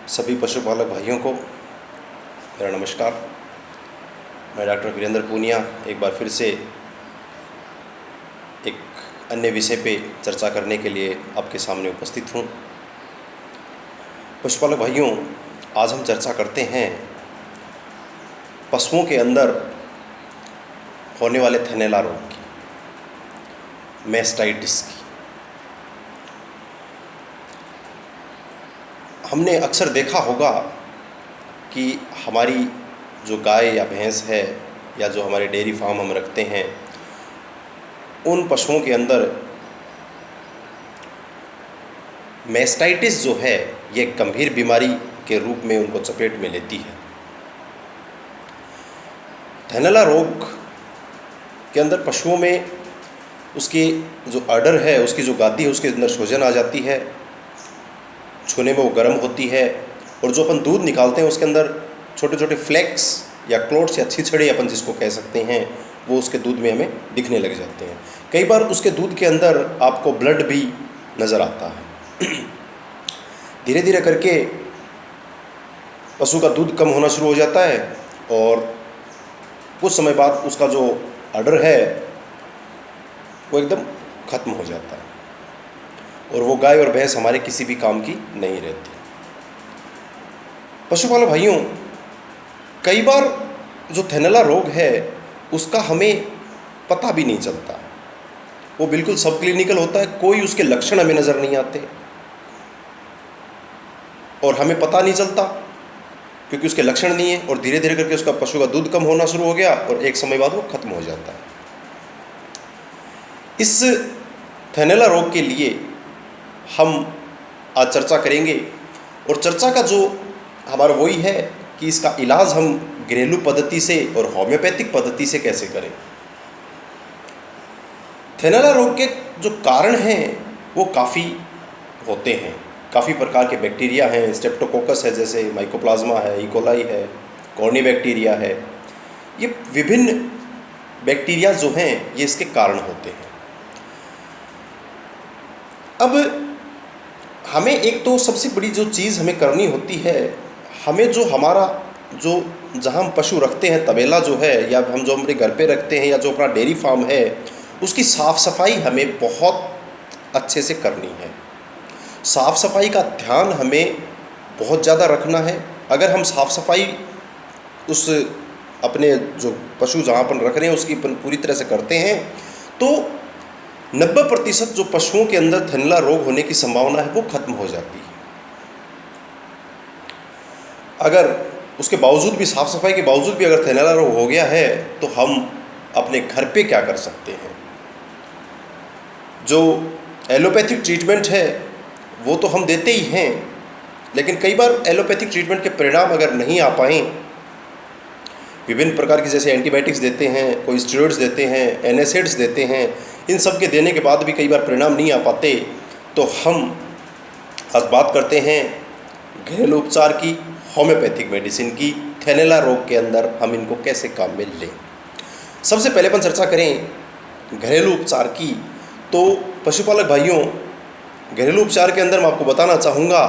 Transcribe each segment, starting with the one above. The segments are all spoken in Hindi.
सभी पशुपालक भाइयों को मेरा नमस्कार। मैं डॉक्टर वीरेंद्र पूनिया एक बार फिर से एक अन्य विषय पे चर्चा करने के लिए आपके सामने उपस्थित हूँ। पशुपालक भाइयों, आज हम चर्चा करते हैं पशुओं के अंदर होने वाले थनैला रोग की, मैस्टाइटिस की। हमने अक्सर देखा होगा कि हमारी जो गाय या भैंस है या जो हमारे डेयरी फार्म हम रखते हैं, उन पशुओं के अंदर मैस्टाइटिस जो है ये गंभीर बीमारी के रूप में उनको चपेट में लेती है। थनैला रोग के अंदर पशुओं में उसकी जो अडर है, उसकी जो गादी है, उसके अंदर सूजन आ जाती है, छूने में वो गर्म होती है, और जो अपन दूध निकालते हैं उसके अंदर छोटे छोटे फ्लेक्स या क्लोट्स या छिछड़े अपन जिसको कह सकते हैं, वो उसके दूध में हमें दिखने लग जाते हैं। कई बार उसके दूध के अंदर आपको ब्लड भी नज़र आता है। धीरे धीरे करके पशु का दूध कम होना शुरू हो जाता है और कुछ समय बाद उसका जो अडर है वो एकदम ख़त्म हो जाता है और वो गाय और भैंस हमारे किसी भी काम की नहीं रहती। पशुपालक भाइयों, कई बार जो थनैला रोग है उसका हमें पता भी नहीं चलता। वो बिल्कुल सब क्लिनिकल होता है, कोई उसके लक्षण हमें नज़र नहीं आते और हमें पता नहीं चलता क्योंकि उसके लक्षण नहीं है, और धीरे धीरे करके उसका पशु का दूध कम होना शुरू हो गया और एक समय बाद वो खत्म हो जाता है। इस थनैला रोग के लिए हम आज चर्चा करेंगे, और चर्चा का जो हमारा वही है कि इसका इलाज हम घरेलू पद्धति से और होम्योपैथिक पद्धति से कैसे करें। थनैला रोग के जो कारण हैं वो काफ़ी होते हैं, काफ़ी प्रकार के बैक्टीरिया हैं। स्ट्रेप्टोकोकस है, जैसे माइकोप्लाज्मा है, इकोलाई है, कॉर्निबैक्टीरिया है। ये विभिन्न बैक्टीरिया जो हैं ये इसके कारण होते हैं। अब हमें एक तो सबसे बड़ी जो चीज़ हमें करनी होती है, हमें जो हमारा जो जहाँ हम पशु रखते हैं, तबेला जो है या हम जो अपने घर पे रखते हैं या जो अपना डेयरी फार्म है, उसकी साफ़ सफाई हमें बहुत अच्छे से करनी है। साफ़ सफाई का ध्यान हमें बहुत ज़्यादा रखना है। अगर हम साफ़ सफाई उस अपने जो पशु जहाँ अपन रख रहे हैं उसकी पूरी तरह से करते हैं तो 90% जो पशुओं के अंदर थनैला रोग होने की संभावना है वो खत्म हो जाती है। अगर उसके बावजूद भी, साफ़ सफाई के बावजूद भी अगर थनैला रोग हो गया है तो हम अपने घर पे क्या कर सकते हैं। जो एलोपैथिक ट्रीटमेंट है वो तो हम देते ही हैं, लेकिन कई बार एलोपैथिक ट्रीटमेंट के परिणाम अगर नहीं आ पाएँ, विभिन्न प्रकार की जैसे एंटीबायोटिक्स देते हैं, कोई स्टेरॉइड्स देते हैं, एनएसएड्स देते हैं, इन सब के देने के बाद भी कई बार परिणाम नहीं आ पाते, तो हम आज बात करते हैं घरेलू उपचार की, होम्योपैथिक मेडिसिन की। थनैला रोग के अंदर हम इनको कैसे काम में लें। सबसे पहले अपन चर्चा करें घरेलू उपचार की, तो पशुपालक भाइयों, घरेलू उपचार के अंदर मैं आपको बताना चाहूँगा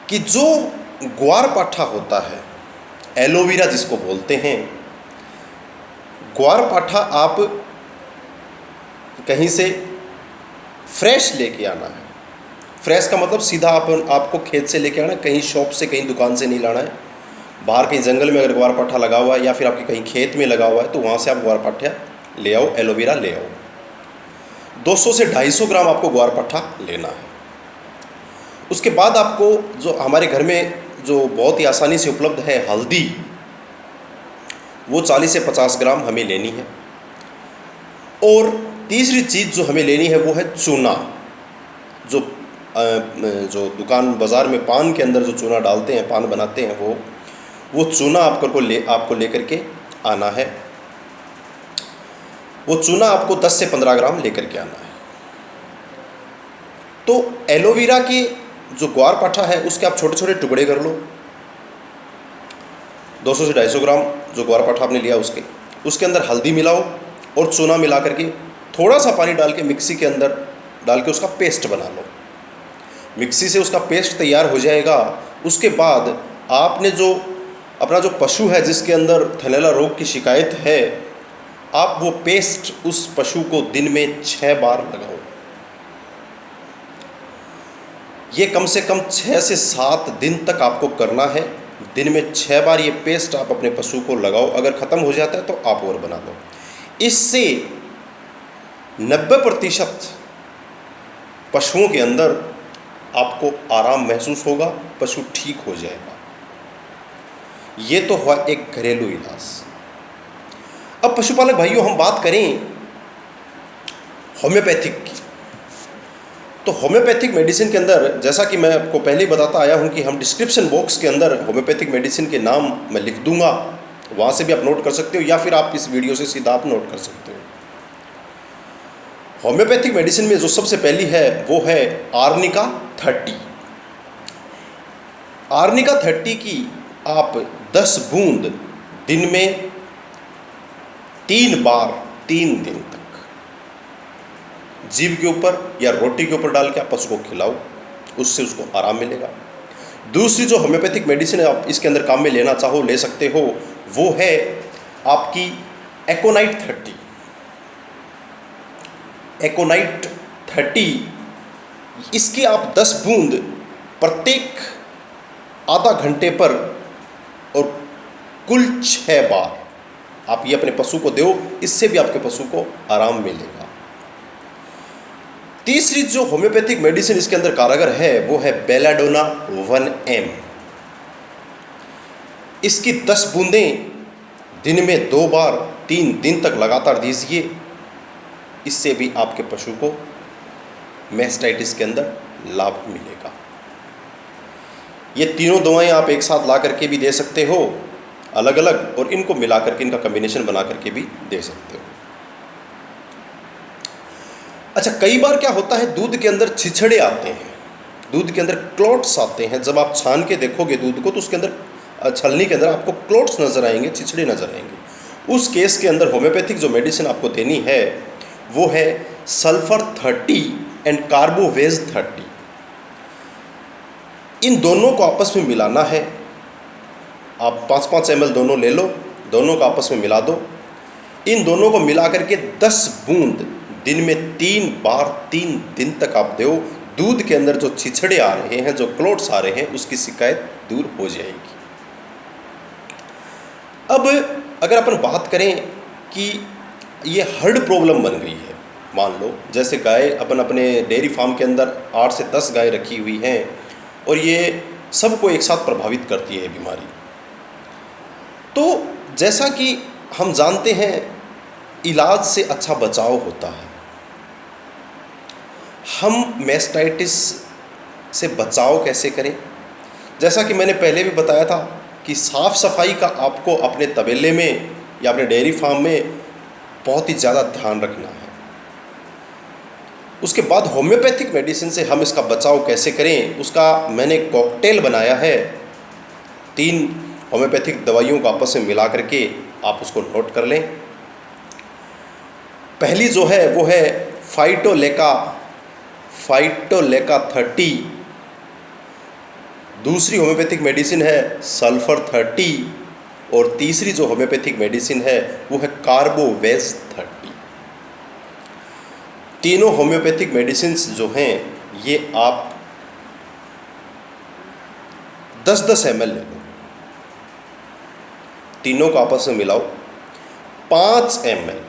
कि जो ग्वारपाठा होता है, एलोवेरा जिसको बोलते हैं, ग्वारपाठा आप कहीं से फ्रेश लेके आना है। फ्रेश का मतलब सीधा आपको खेत से लेके आना है, कहीं शॉप से, कहीं दुकान से नहीं लाना है। बाहर कहीं जंगल में अगर ग्वारपाठा लगा हुआ है या फिर आपके कहीं खेत में लगा हुआ है तो वहाँ से आप ग्वारपाठा ले आओ, एलोवेरा ले आओ। 200 से 250 ग्राम आपको ग्वारपाठा लेना है। उसके बाद आपको जो हमारे घर में जो बहुत ही आसानी से उपलब्ध है, हल्दी, वो 40 से 50 ग्राम हमें लेनी है। और तीसरी चीज़ जो हमें लेनी है वो है चूना। जो दुकान बाज़ार में पान के अंदर जो चूना डालते हैं, पान बनाते हैं, वो चूना आपको लेकर के आना है। वो चूना आपको 10 से 15 ग्राम लेकर के आना है। तो एलोवेरा के जो ग्वारपाठा है उसके आप छोटे छोटे टुकड़े कर लो। 200 से 250 ग्राम जो ग्वारपाठा आपने लिया उसके अंदर हल्दी मिलाओ और चूना मिला करके थोड़ा सा पानी डाल के मिक्सी के अंदर डाल के उसका पेस्ट बना लो। मिक्सी से उसका पेस्ट तैयार हो जाएगा। उसके बाद आपने जो अपना जो पशु है जिसके अंदर थैलेला रोग की शिकायत है, आप वो पेस्ट उस पशु को दिन में 6 बार लगाओ। ये कम से कम 6 से 7 दिन तक आपको करना है। दिन में 6 बार ये पेस्ट आप अपने पशु को लगाओ। अगर ख़त्म हो जाता है तो आप और बना लो। इससे 90% पशुओं के अंदर आपको आराम महसूस होगा, पशु ठीक हो जाएगा। ये तो हुआ एक घरेलू इलाज। अब पशुपालक भाइयों, हम बात करें होम्योपैथिक की, तो होम्योपैथिक मेडिसिन के अंदर, जैसा कि मैं आपको पहले ही बताता आया हूं कि हम डिस्क्रिप्शन बॉक्स के अंदर होम्योपैथिक मेडिसिन के नाम मैं लिख दूंगा, वहाँ से भी आप नोट कर सकते हो, या फिर आप इस वीडियो से सीधा आप नोट कर सकते हो। होम्योपैथिक मेडिसिन में जो सबसे पहली है वो है आर्निका 30। आर्निका 30 की आप 10 बूंद दिन में 3 बार 3 दिन तक जीभ के ऊपर या रोटी के ऊपर डाल के आप पशु को खिलाओ, उससे उसको आराम मिलेगा। दूसरी जो होम्योपैथिक मेडिसिन आप इसके अंदर काम में लेना चाहो ले सकते हो, वो है आपकी एकोनाइट 30। एकोनाइट 30 इसकी आप 10 बूंद प्रत्येक आधा घंटे पर और कुल 6 बार आप ये अपने पशु को दो, इससे भी आपके पशु को आराम मिलेगा। तीसरी जो होम्योपैथिक मेडिसिन इसके अंदर कारगर है वो है बेलाडोना 1M। इसकी 10 बूंदें दिन में 2 बार 3 दिन तक लगातार दीजिए, इससे भी आपके पशु को मैस्टाइटिस के अंदर लाभ मिलेगा। ये तीनों दवाएं आप एक साथ ला करके भी दे सकते हो अलग अलग, और इनको मिला करके इनका कॉम्बिनेशन बना करके भी दे सकते हो। अच्छा, कई बार क्या होता है, दूध के अंदर छिछड़े आते हैं, दूध के अंदर क्लॉट्स आते हैं। जब आप छान के देखोगे दूध को तो उसके अंदर छलनी के अंदर आपको क्लॉट्स नज़र आएंगे, छिछड़े नज़र आएंगे। उस केस के अंदर होम्योपैथिक जो मेडिसिन आपको देनी है वो है सल्फर 30 एंड कार्बोवेज 30। इन दोनों को आपस में मिलाना है। आप 5-5 ml दोनों ले लो, दोनों को आपस में मिला दो। इन दोनों को मिला करके 10 बूंद दिन में 3 बार 3 दिन तक आप दो। दूध के अंदर जो छिछड़े आ रहे हैं, जो क्लोट्स आ रहे हैं, उसकी शिकायत दूर हो जाएगी। अब अगर अपन बात करें कि ये हर्ड प्रॉब्लम बन गई है, मान लो जैसे गाय, अपन अपने डेयरी फार्म के अंदर 8 से 10 गाय रखी हुई हैं और ये सबको एक साथ प्रभावित करती है बीमारी। तो जैसा कि हम जानते हैं इलाज से अच्छा बचाव होता है। हम मैस्टाइटिस से बचाव कैसे करें? जैसा कि मैंने पहले भी बताया था कि साफ़ सफाई का आपको अपने तबेले में या अपने डेयरी फार्म में बहुत ही ज़्यादा ध्यान रखना है। उसके बाद होम्योपैथिक मेडिसिन से हम इसका बचाव कैसे करें, उसका मैंने कॉकटेल बनाया है। 3 होम्योपैथिक दवाइयों को आपस में मिला करके आप उसको नोट कर लें। पहली जो है वो है फाइटोलेका 30। दूसरी होम्योपैथिक मेडिसिन है सल्फर 30, और तीसरी जो होम्योपैथिक मेडिसिन है वो है कार्बोवेज 30। तीनों होम्योपैथिक मेडिसिन्स जो हैं ये आप 10-10 ml ले लो, तीनों को आपस में मिलाओ 5 ml।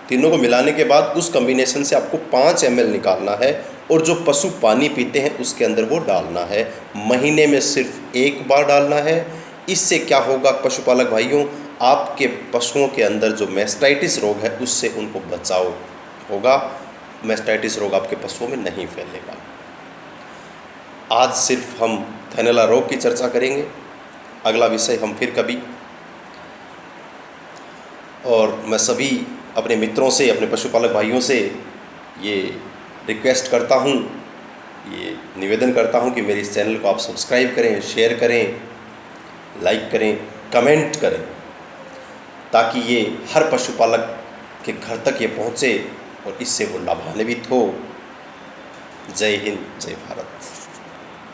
तीनों को मिलाने के बाद उस कॉम्बिनेशन से आपको 5 ml निकालना है, और जो पशु पानी पीते हैं उसके अंदर वो डालना है। महीने में सिर्फ 1 बार डालना है। इससे क्या होगा पशुपालक भाइयों, आपके पशुओं के अंदर जो मैस्टाइटिस रोग है उससे उनको बचाव होगा। मैस्टाइटिस रोग आपके पशुओं में नहीं फैलेगा। आज सिर्फ हम थैलेला रोग की चर्चा करेंगे, अगला विषय हम फिर कभी। और मैं सभी अपने मित्रों से, अपने पशुपालक भाइयों से ये रिक्वेस्ट करता हूँ, ये निवेदन करता हूँ कि मेरे इस चैनल को आप सब्सक्राइब करें, शेयर करें, लाइक करें, कमेंट करें, ताकि ये हर पशुपालक के घर तक ये पहुँचे और इससे वो लाभान्वित हो। जय हिंद, जय भारत।